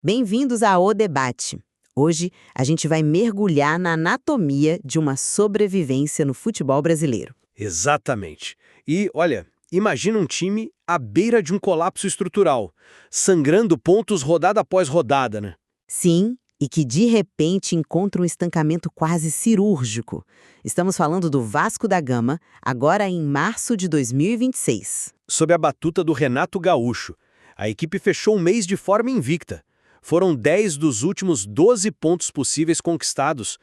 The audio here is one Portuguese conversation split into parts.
Bem-vindos ao Debate. Hoje a gente vai mergulhar na anatomia de uma sobrevivência no futebol brasileiro. Exatamente. E, olha, imagina um time à beira de um colapso estrutural, sangrando pontos rodada após rodada, né? Sim, e que de repente encontra um estancamento quase cirúrgico. Estamos falando do Vasco da Gama, agora em março de 2026. Sob a batuta do Renato Gaúcho, a equipe fechou um mês de forma invicta. Foram 10 dos últimos 12 pontos possíveis conquistados.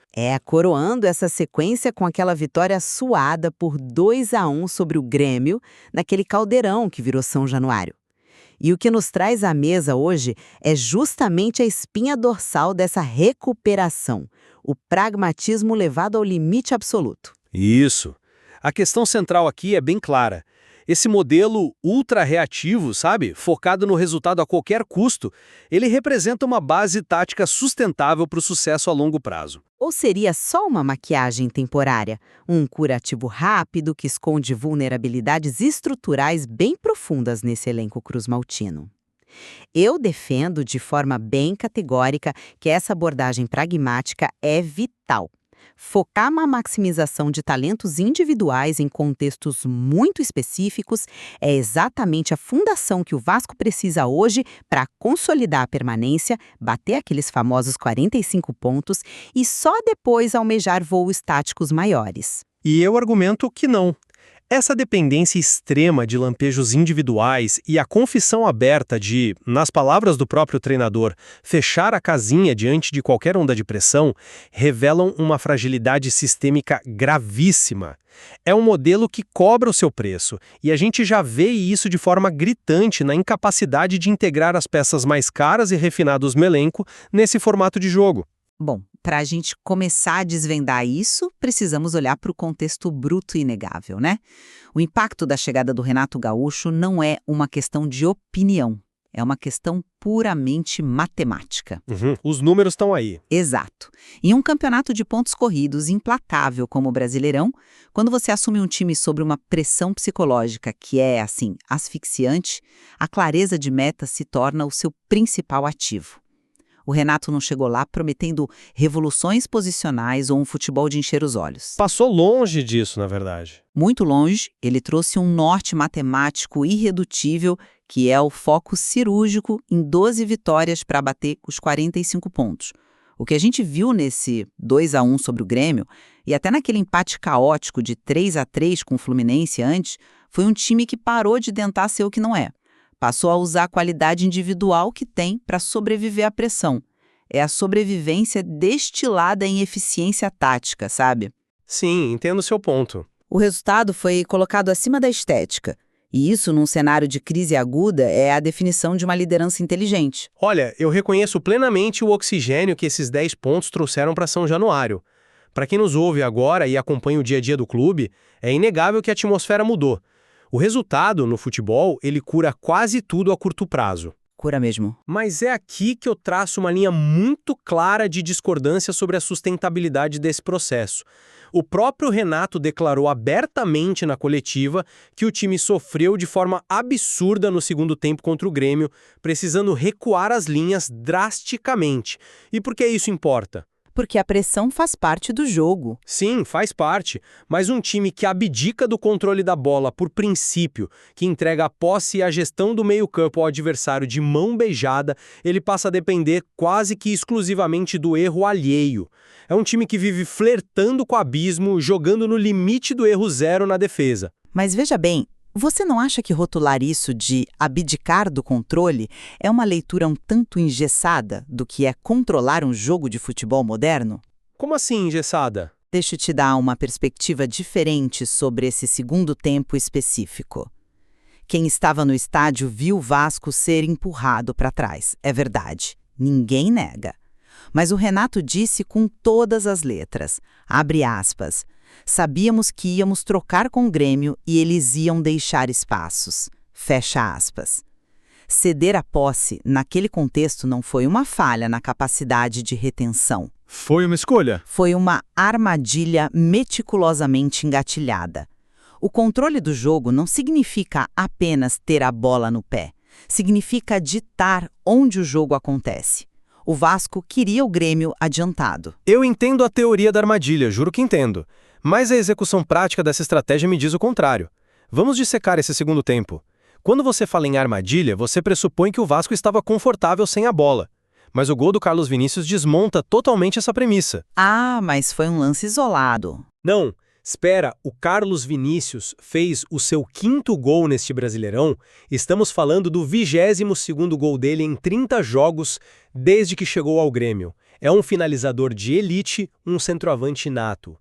Coroando essa sequência com aquela vitória suada por 2-1 sobre o Grêmio, naquele caldeirão que virou São Januário. E o que nos traz à mesa hoje é justamente a espinha dorsal dessa recuperação, o pragmatismo levado ao limite absoluto. Isso. A questão central aqui é bem clara. Esse modelo ultra-reativo, sabe, focado no resultado a qualquer custo, ele representa uma base tática sustentável para o sucesso a longo prazo. Ou seria só uma maquiagem temporária, um curativo rápido que esconde vulnerabilidades estruturais bem profundas nesse elenco cruzmaltino? Eu defendo de forma bem categórica que essa abordagem pragmática é vital. Focar na maximização de talentos individuais em contextos muito específicos é exatamente a fundação que o Vasco precisa hoje para consolidar a permanência, bater aqueles famosos 45 pontos e só depois almejar voos táticos maiores. E eu argumento que não. Essa dependência extrema de lampejos individuais e a confissão aberta de, nas palavras do próprio treinador, fechar a casinha diante de qualquer onda de pressão, revelam uma fragilidade sistêmica gravíssima. É um modelo que cobra o seu preço, e a gente já vê isso de forma gritante na incapacidade de integrar as peças mais caras e refinadas do elenco nesse formato de jogo. Bom, para a gente começar a desvendar isso, precisamos olhar para o contexto bruto e inegável, né? O impacto da chegada do Renato Gaúcho não é uma questão de opinião, é uma questão puramente matemática. Os números estão aí. Exato. Em um campeonato de pontos corridos implacável como o Brasileirão, quando você assume um time sob uma pressão psicológica que é, assim, asfixiante, a clareza de meta se torna o seu principal ativo. O Renato não chegou lá prometendo revoluções posicionais ou um futebol de encher os olhos. Passou longe disso, na verdade. Muito longe, ele trouxe um norte matemático irredutível, que é o foco cirúrgico em 12 vitórias para bater os 45 pontos. O que a gente viu nesse 2-1 sobre o Grêmio, e até naquele empate caótico de 3-3 com o Fluminense antes, foi um time que parou de tentar ser o que não é. Passou a usar a qualidade individual que tem para sobreviver à pressão. É a sobrevivência destilada em eficiência tática, sabe? Sim, entendo o seu ponto. O resultado foi colocado acima da estética. E isso, num cenário de crise aguda, é a definição de uma liderança inteligente. Olha, eu reconheço plenamente o oxigênio que esses 10 pontos trouxeram para São Januário. Para quem nos ouve agora e acompanha o dia a dia do clube, é inegável que a atmosfera mudou. O resultado, no futebol, ele cura quase tudo a curto prazo. Cura mesmo. Mas é aqui que eu traço uma linha muito clara de discordância sobre a sustentabilidade desse processo. O próprio Renato declarou abertamente na coletiva que o time sofreu de forma absurda no segundo tempo contra o Grêmio, precisando recuar as linhas drasticamente. E por que isso importa? Porque a pressão faz parte do jogo. Sim, faz parte, mas um time que abdica do controle da bola por princípio, que entrega a posse e a gestão do meio-campo ao adversário de mão beijada, ele passa a depender quase que exclusivamente do erro alheio. É um time que vive flertando com o abismo, jogando no limite do erro zero na defesa. Mas veja bem, você não acha que rotular isso de abdicar do controle é uma leitura um tanto engessada do que é controlar um jogo de futebol moderno? Como assim, engessada? Deixa eu te dar uma perspectiva diferente sobre esse segundo tempo específico. Quem estava no estádio viu o Vasco ser empurrado para trás, é verdade, ninguém nega. Mas o Renato disse com todas as letras, abre aspas, sabíamos que íamos trocar com o Grêmio e eles iam deixar espaços. Fecha aspas. Ceder a posse, naquele contexto, não foi uma falha na capacidade de retenção. Foi uma escolha? Foi uma armadilha meticulosamente engatilhada. O controle do jogo não significa apenas ter a bola no pé. Significa ditar onde o jogo acontece. O Vasco queria o Grêmio adiantado. Eu entendo a teoria da armadilha, juro que entendo. Mas a execução prática dessa estratégia me diz o contrário. Vamos dissecar esse segundo tempo. Quando você fala em armadilha, você pressupõe que o Vasco estava confortável sem a bola. Mas o gol do Carlos Vinícius desmonta totalmente essa premissa. Ah, mas foi um lance isolado. Não, espera, o Carlos Vinícius fez o seu 5º gol neste Brasileirão. Estamos falando do 22º gol dele em 30 jogos desde que chegou ao Grêmio. É um finalizador de elite, um centroavante nato.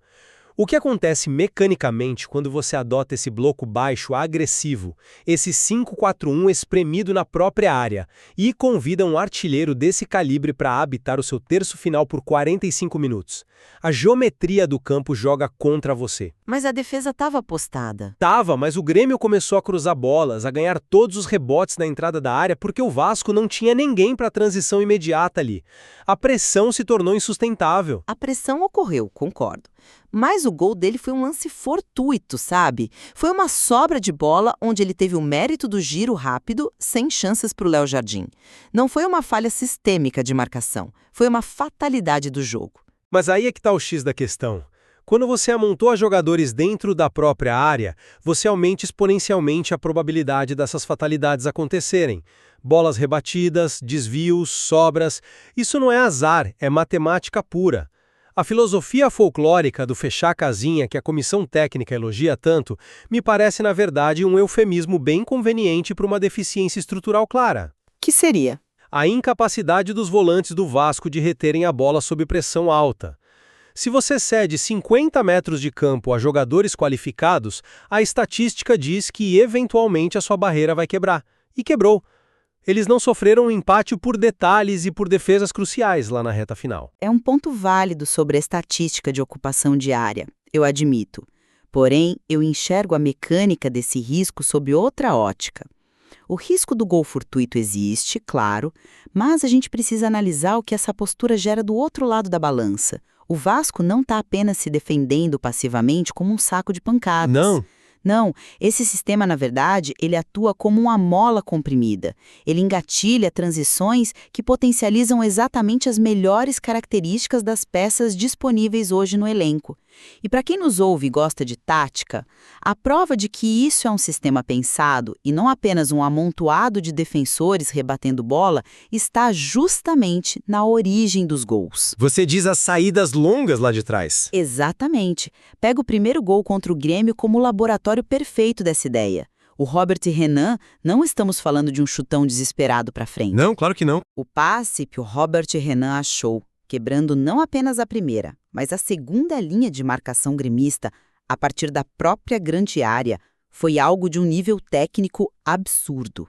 O que acontece mecanicamente quando você adota esse bloco baixo agressivo, esse 5-4-1 espremido na própria área, e convida um artilheiro desse calibre para habitar o seu terço final por 45 minutos? A geometria do campo joga contra você. Mas a defesa estava postada. Tava, mas o Grêmio começou a cruzar bolas, a ganhar todos os rebotes na entrada da área porque o Vasco não tinha ninguém para a transição imediata ali. A pressão se tornou insustentável. A pressão ocorreu, concordo. Mas o gol dele foi um lance fortuito, sabe? Foi uma sobra de bola onde ele teve o mérito do giro rápido, sem chances para o Léo Jardim. Não foi uma falha sistêmica de marcação, foi uma fatalidade do jogo. Mas aí é que está o X da questão. Quando você amontoa jogadores dentro da própria área, você aumenta exponencialmente a probabilidade dessas fatalidades acontecerem. Bolas rebatidas, desvios, sobras. Isso não é azar, é matemática pura. A filosofia folclórica do fechar a casinha que a comissão técnica elogia tanto, me parece, na verdade, um eufemismo bem conveniente para uma deficiência estrutural clara. Que seria? A incapacidade dos volantes do Vasco de reterem a bola sob pressão alta. Se você cede 50 metros de campo a jogadores qualificados, a estatística diz que, eventualmente, a sua barreira vai quebrar. E quebrou. Eles não sofreram um empate por detalhes e por defesas cruciais lá na reta final. É um ponto válido sobre a estatística de ocupação de área, eu admito. Porém, eu enxergo a mecânica desse risco sob outra ótica. O risco do gol fortuito existe, claro, mas a gente precisa analisar o que essa postura gera do outro lado da balança. O Vasco não está apenas se defendendo passivamente como um saco de pancadas. Não, esse sistema, na verdade, ele atua como uma mola comprimida. Ele engatilha transições que potencializam exatamente as melhores características das peças disponíveis hoje no elenco. E para quem nos ouve e gosta de tática, a prova de que isso é um sistema pensado e não apenas um amontoado de defensores rebatendo bola está justamente na origem dos gols. Você diz as saídas longas lá de trás. Exatamente. Pega o primeiro gol contra o Grêmio como o laboratório perfeito dessa ideia. O Robert Renan, não estamos falando de um chutão desesperado para frente. Não, claro que não. O passe que o Robert Renan achou, quebrando não apenas a primeira, mas a segunda linha de marcação gremista, a partir da própria grande área, foi algo de um nível técnico absurdo.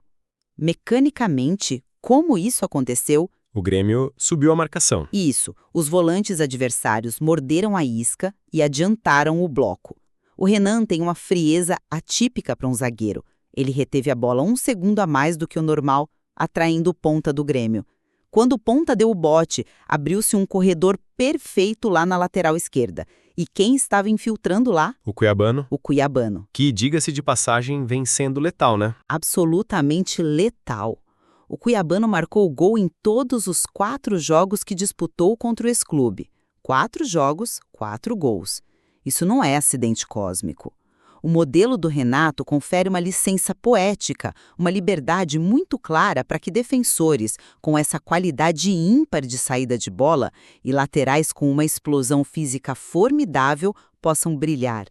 Mecanicamente, como isso aconteceu? O Grêmio subiu a marcação. Isso, os volantes adversários morderam a isca e adiantaram o bloco. O Renan tem uma frieza atípica para um zagueiro. Ele reteve a bola 1 segundo a mais do que o normal, atraindo o ponta do Grêmio. Quando o ponta deu o bote, abriu-se um corredor perfeito lá na lateral esquerda. E quem estava infiltrando lá? O cuiabano. O cuiabano. Que, diga-se de passagem, vem sendo letal, né? Absolutamente letal. O cuiabano marcou o gol em todos os 4 jogos que disputou contra o ex-clube. 4 jogos, 4 gols. Isso não é acidente cósmico. O modelo do Renato confere uma licença poética, uma liberdade muito clara para que defensores com essa qualidade ímpar de saída de bola e laterais com uma explosão física formidável possam brilhar.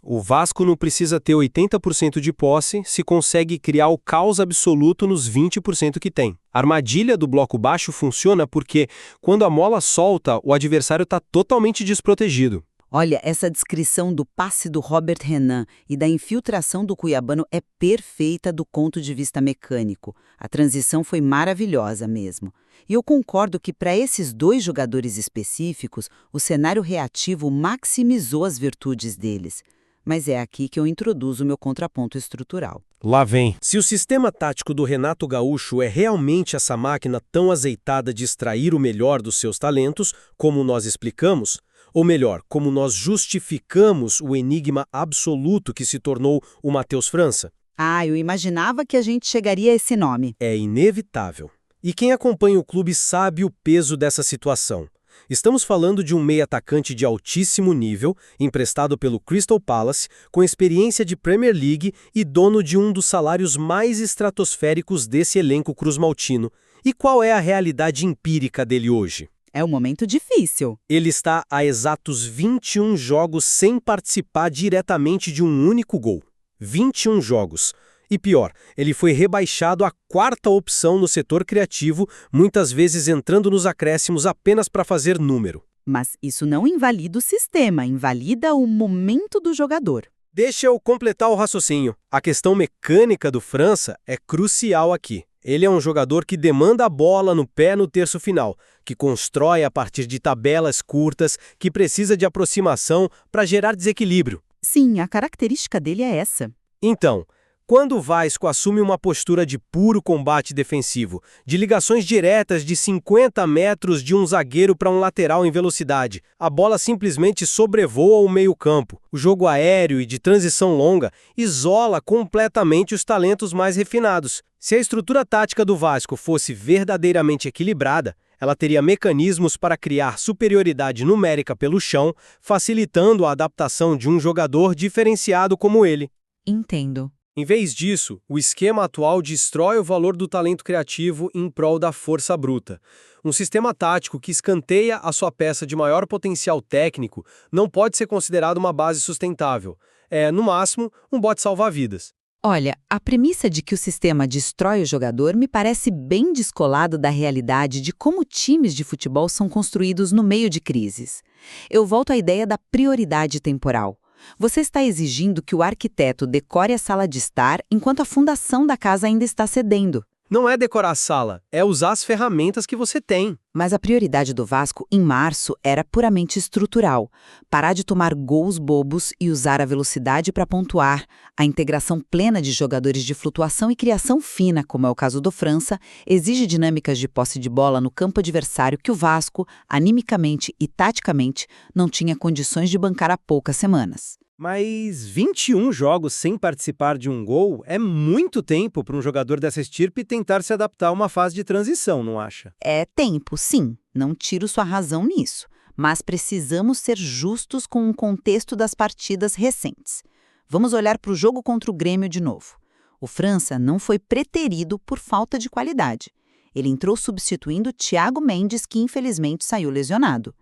O Vasco não precisa ter 80% de posse se consegue criar o caos absoluto nos 20% que tem. A armadilha do bloco baixo funciona porque, quando a mola solta, o adversário está totalmente desprotegido. Olha, essa descrição do passe do Robert Renan e da infiltração do cuiabano é perfeita do ponto de vista mecânico. A transição foi maravilhosa mesmo. E eu concordo que para esses 2 jogadores específicos, o cenário reativo maximizou as virtudes deles. Mas é aqui que eu introduzo o meu contraponto estrutural. Lá vem. Se o sistema tático do Renato Gaúcho é realmente essa máquina tão azeitada de extrair o melhor dos seus talentos, como nós explicamos, ou melhor, como nós justificamos o enigma absoluto que se tornou o Matheus França. Ah, eu imaginava que a gente chegaria a esse nome. É inevitável. E quem acompanha o clube sabe o peso dessa situação. Estamos falando de um meio-atacante de altíssimo nível, emprestado pelo Crystal Palace, com experiência de Premier League e dono de um dos salários mais estratosféricos desse elenco cruzmaltino. E qual é a realidade empírica dele hoje? É um momento difícil. Ele está há exatos 21 jogos sem participar diretamente de um único gol. 21 jogos. E pior, ele foi rebaixado à quarta opção no setor criativo, muitas vezes entrando nos acréscimos apenas para fazer número. Mas isso não invalida o sistema, invalida o momento do jogador. Deixa eu completar o raciocínio. A questão mecânica do França é crucial aqui. Ele é um jogador que demanda a bola no pé no terço final, que constrói a partir de tabelas curtas, que precisa de aproximação para gerar desequilíbrio. Sim, a característica dele é essa. Então, quando o Vasco assume uma postura de puro combate defensivo, de ligações diretas de 50 metros de um zagueiro para um lateral em velocidade, a bola simplesmente sobrevoa o meio-campo. O jogo aéreo e de transição longa isola completamente os talentos mais refinados. Se a estrutura tática do Vasco fosse verdadeiramente equilibrada, ela teria mecanismos para criar superioridade numérica pelo chão, facilitando a adaptação de um jogador diferenciado como ele. Entendo. Em vez disso, o esquema atual destrói o valor do talento criativo em prol da força bruta. Um sistema tático que escanteia a sua peça de maior potencial técnico não pode ser considerado uma base sustentável. É, no máximo, um bote salva-vidas. Olha, a premissa de que o sistema destrói o jogador me parece bem descolado da realidade de como times de futebol são construídos no meio de crises. Eu volto à ideia da prioridade temporal. Você está exigindo que o arquiteto decore a sala de estar enquanto a fundação da casa ainda está cedendo. Não é decorar a sala, é usar as ferramentas que você tem. Mas a prioridade do Vasco, em março, era puramente estrutural. Parar de tomar gols bobos e usar a velocidade para pontuar. A integração plena de jogadores de flutuação e criação fina, como é o caso do França, exige dinâmicas de posse de bola no campo adversário que o Vasco, animicamente e taticamente, não tinha condições de bancar há poucas semanas. Mas 21 jogos sem participar de um gol é muito tempo para um jogador dessa estirpe tentar se adaptar a uma fase de transição, não acha? É tempo, sim. Não tiro sua razão nisso. Mas precisamos ser justos com o contexto das partidas recentes. Vamos olhar para o jogo contra o Grêmio de novo. O França não foi preterido por falta de qualidade. Ele entrou substituindo Thiago Mendes, que infelizmente saiu lesionado.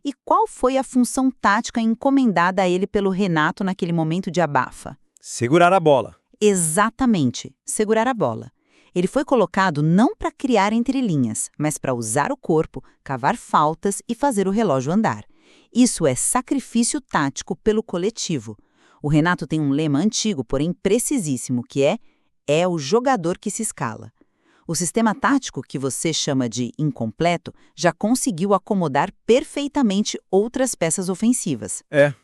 E qual foi a função tática encomendada a ele pelo Renato naquele momento de abafa? Segurar a bola. Exatamente, segurar a bola. Ele foi colocado não para criar entrelinhas, mas para usar o corpo, cavar faltas e fazer o relógio andar. Isso é sacrifício tático pelo coletivo. O Renato tem um lema antigo, porém precisíssimo, que é o jogador que se escala. O sistema tático, que você chama de incompleto, já conseguiu acomodar perfeitamente outras peças ofensivas.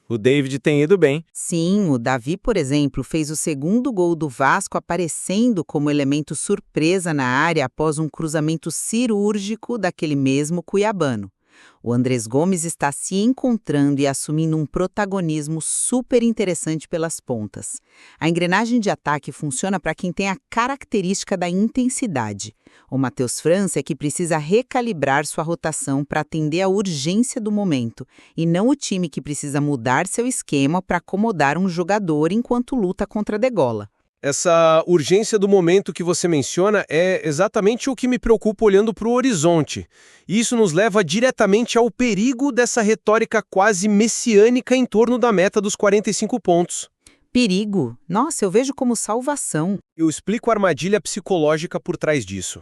O David tem ido bem. Sim, o Davi, por exemplo, fez o segundo gol do Vasco aparecendo como elemento surpresa na área após um cruzamento cirúrgico daquele mesmo cuiabano. O Andrés Gomes está se encontrando e assumindo um protagonismo super interessante pelas pontas. A engrenagem de ataque funciona para quem tem a característica da intensidade. O Matheus França é que precisa recalibrar sua rotação para atender à urgência do momento, e não o time que precisa mudar seu esquema para acomodar um jogador enquanto luta contra a degola. Essa urgência do momento que você menciona é exatamente o que me preocupa olhando para o horizonte. Isso nos leva diretamente ao perigo dessa retórica quase messiânica em torno da meta dos 45 pontos. Perigo? Nossa, eu vejo como salvação. Eu explico a armadilha psicológica por trás disso.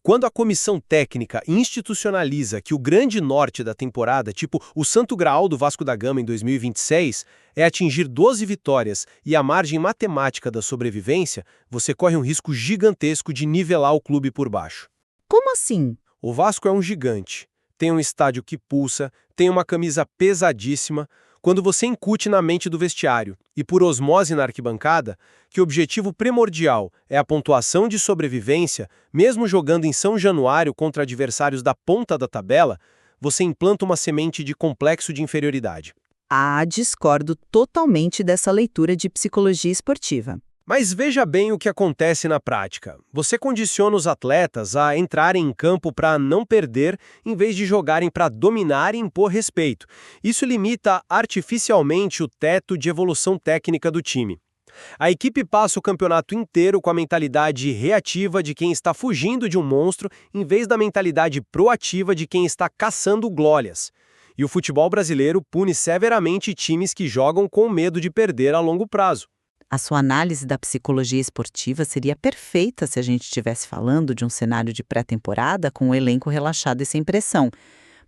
Quando a comissão técnica institucionaliza que o grande norte da temporada, tipo o Santo Graal do Vasco da Gama em 2026, é atingir 12 vitórias e a margem matemática da sobrevivência, você corre um risco gigantesco de nivelar o clube por baixo. Como assim? O Vasco é um gigante. Tem um estádio que pulsa, tem uma camisa pesadíssima. Quando você incute na mente do vestiário e por osmose na arquibancada que o objetivo primordial é a pontuação de sobrevivência, mesmo jogando em São Januário contra adversários da ponta da tabela, você implanta uma semente de complexo de inferioridade. Discordo totalmente dessa leitura de psicologia esportiva. Mas veja bem o que acontece na prática. Você condiciona os atletas a entrarem em campo para não perder, em vez de jogarem para dominar e impor respeito. Isso limita artificialmente o teto de evolução técnica do time. A equipe passa o campeonato inteiro com a mentalidade reativa de quem está fugindo de um monstro, em vez da mentalidade proativa de quem está caçando glórias. E o futebol brasileiro pune severamente times que jogam com medo de perder a longo prazo. A sua análise da psicologia esportiva seria perfeita se a gente estivesse falando de um cenário de pré-temporada com um elenco relaxado e sem pressão,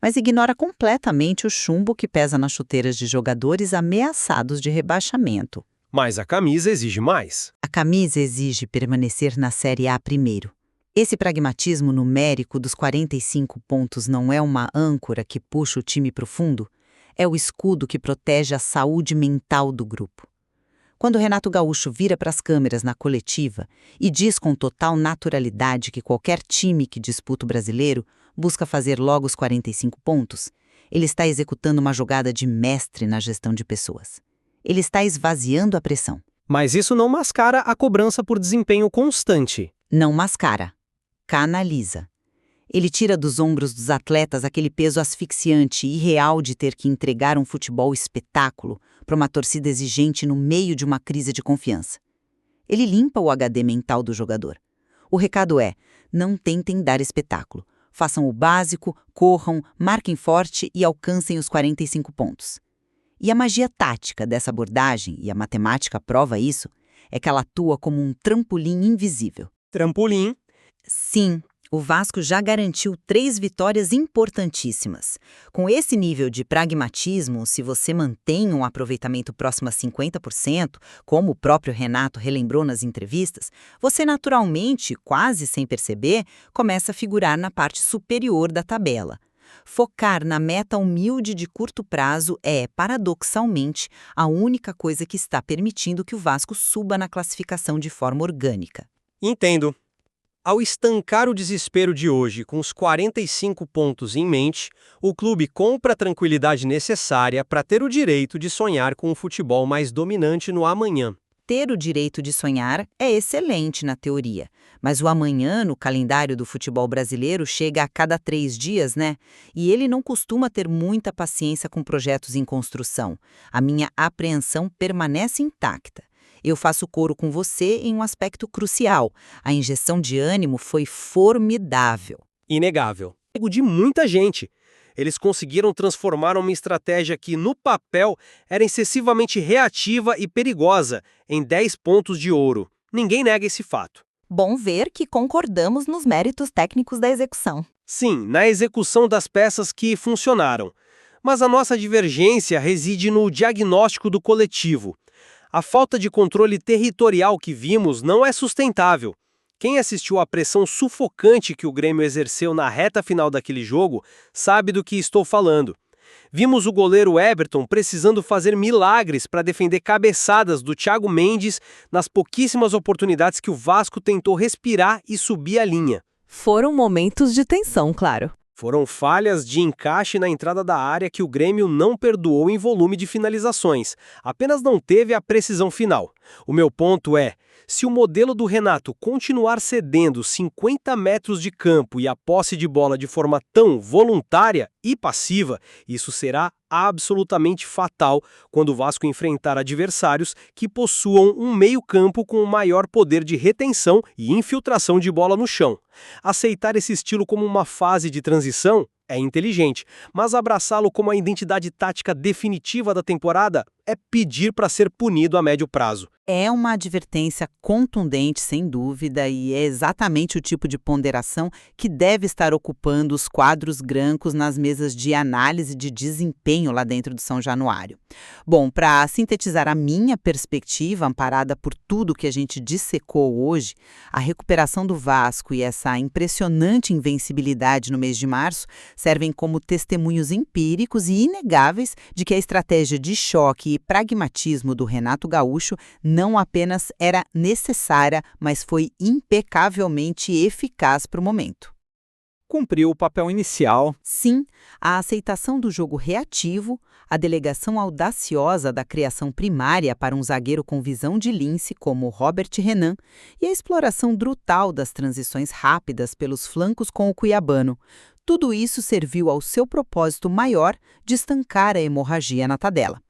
mas ignora completamente o chumbo que pesa nas chuteiras de jogadores ameaçados de rebaixamento. Mas a camisa exige mais. A camisa exige permanecer na Série A primeiro. Esse pragmatismo numérico dos 45 pontos não é uma âncora que puxa o time para o fundo, é o escudo que protege a saúde mental do grupo. Quando Renato Gaúcho vira para as câmeras na coletiva e diz com total naturalidade que qualquer time que disputa o brasileiro busca fazer logo os 45 pontos, ele está executando uma jogada de mestre na gestão de pessoas. Ele está esvaziando a pressão. Mas isso não mascara a cobrança por desempenho constante. Não mascara, canaliza. Ele tira dos ombros dos atletas aquele peso asfixiante e irreal de ter que entregar um futebol espetáculo para uma torcida exigente no meio de uma crise de confiança. Ele limpa o HD mental do jogador. O recado é: não tentem dar espetáculo. Façam o básico, corram, marquem forte e alcancem os 45 pontos. E a magia tática dessa abordagem, e a matemática prova isso, é que ela atua como um trampolim invisível. Trampolim? Sim. O Vasco já garantiu 3 vitórias importantíssimas. Com esse nível de pragmatismo, se você mantém um aproveitamento próximo a 50%, como o próprio Renato relembrou nas entrevistas, você naturalmente, quase sem perceber, começa a figurar na parte superior da tabela. Focar na meta humilde de curto prazo é, paradoxalmente, a única coisa que está permitindo que o Vasco suba na classificação de forma orgânica. Entendo. Ao estancar o desespero de hoje com os 45 pontos em mente, o clube compra a tranquilidade necessária para ter o direito de sonhar com um futebol mais dominante no amanhã. Ter o direito de sonhar é excelente na teoria, mas o amanhã no calendário do futebol brasileiro chega a cada 3 dias, né? E ele não costuma ter muita paciência com projetos em construção. A minha apreensão permanece intacta. Eu faço coro com você em um aspecto crucial. A injeção de ânimo foi formidável. Inegável. De muita gente. Eles conseguiram transformar uma estratégia que, no papel, era excessivamente reativa e perigosa em 10 pontos de ouro. Ninguém nega esse fato. Bom ver que concordamos nos méritos técnicos da execução. Sim, na execução das peças que funcionaram. Mas a nossa divergência reside no diagnóstico do coletivo. A falta de controle territorial que vimos não é sustentável. Quem assistiu à pressão sufocante que o Grêmio exerceu na reta final daquele jogo sabe do que estou falando. Vimos o goleiro Everton precisando fazer milagres para defender cabeçadas do Thiago Mendes nas pouquíssimas oportunidades que o Vasco tentou respirar e subir a linha. Foram momentos de tensão, claro. Foram falhas de encaixe na entrada da área que o Grêmio não perdoou em volume de finalizações, apenas não teve a precisão final. O meu ponto é, se o modelo do Renato continuar cedendo 50 metros de campo e a posse de bola de forma tão voluntária e passiva, isso será absolutamente fatal quando o Vasco enfrentar adversários que possuam um meio-campo com maior poder de retenção e infiltração de bola no chão. Aceitar esse estilo como uma fase de transição é inteligente, mas abraçá-lo como a identidade tática definitiva da temporada é pedir para ser punido a médio prazo. É uma advertência contundente, sem dúvida, e é exatamente o tipo de ponderação que deve estar ocupando os quadros brancos nas mesas de análise de desempenho lá dentro do São Januário. Bom, para sintetizar a minha perspectiva, amparada por tudo que a gente dissecou hoje, a recuperação do Vasco e essa impressionante invencibilidade no mês de março servem como testemunhos empíricos e inegáveis de que a estratégia de choque e pragmatismo do Renato Gaúcho não apenas era necessária, mas foi impecavelmente eficaz para o momento. cumpriu o papel inicial. Sim, a aceitação do jogo reativo, a delegação audaciosa da criação primária para um zagueiro com visão de lince como Robert Renan e a exploração brutal das transições rápidas pelos flancos com o cuiabano. Tudo isso serviu ao seu propósito maior de estancar a hemorragia na tabela.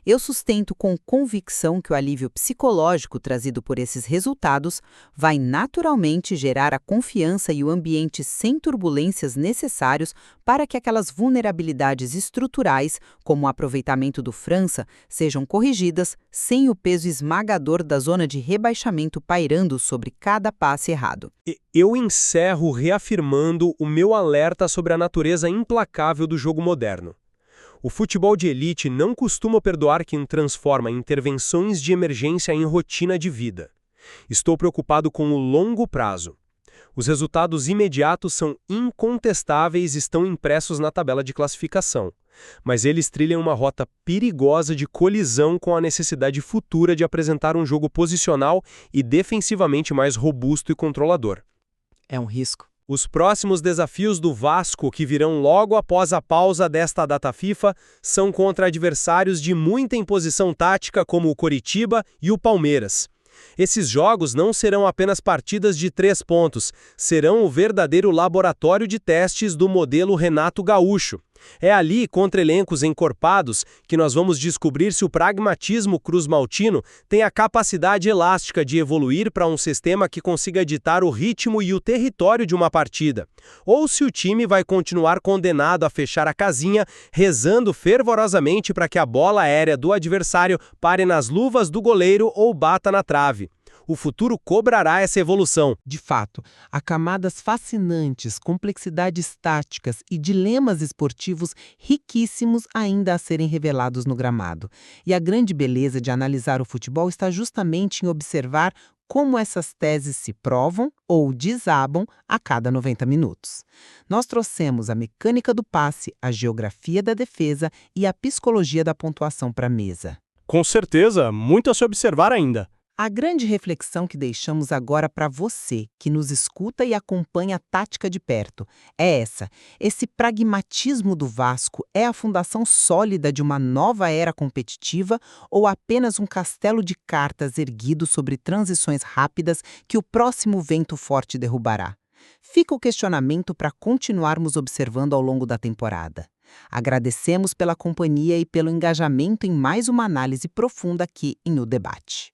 Eu sustento com convicção que o alívio psicológico trazido por esses resultados vai naturalmente gerar a confiança e o ambiente sem turbulências necessários para que aquelas vulnerabilidades estruturais, como o aproveitamento do França, sejam corrigidas sem o peso esmagador da zona de rebaixamento pairando sobre cada passe errado. Eu encerro reafirmando o meu alerta sobre a natureza implacável do jogo moderno. O futebol de elite não costuma perdoar quem transforma intervenções de emergência em rotina de vida. Estou preocupado com o longo prazo. Os resultados imediatos são incontestáveis e estão impressos na tabela de classificação. Mas eles trilham uma rota perigosa de colisão com a necessidade futura de apresentar um jogo posicional e defensivamente mais robusto e controlador. É um risco. Os próximos desafios do Vasco, que virão logo após a pausa desta data FIFA, são contra adversários de muita imposição tática como o Coritiba e o Palmeiras. Esses jogos não serão apenas partidas de 3 pontos, serão o verdadeiro laboratório de testes do modelo Renato Gaúcho. É ali, contra elencos encorpados, que nós vamos descobrir se o pragmatismo cruzmaltino tem a capacidade elástica de evoluir para um sistema que consiga ditar o ritmo e o território de uma partida, ou se o time vai continuar condenado a fechar a casinha, rezando fervorosamente para que a bola aérea do adversário pare nas luvas do goleiro ou bata na trave. O futuro cobrará essa evolução. De fato, há camadas fascinantes, complexidades táticas e dilemas esportivos riquíssimos ainda a serem revelados no gramado. E a grande beleza de analisar o futebol está justamente em observar como essas teses se provam ou desabam a cada 90 minutos. Nós trouxemos a mecânica do passe, a geografia da defesa e a psicologia da pontuação para a mesa. Com certeza, muito a se observar ainda. A grande reflexão que deixamos agora para você, que nos escuta e acompanha a tática de perto, é essa. Esse pragmatismo do Vasco é a fundação sólida de uma nova era competitiva ou apenas um castelo de cartas erguido sobre transições rápidas que o próximo vento forte derrubará? Fica o questionamento para continuarmos observando ao longo da temporada. Agradecemos pela companhia e pelo engajamento em mais uma análise profunda aqui em O Debate.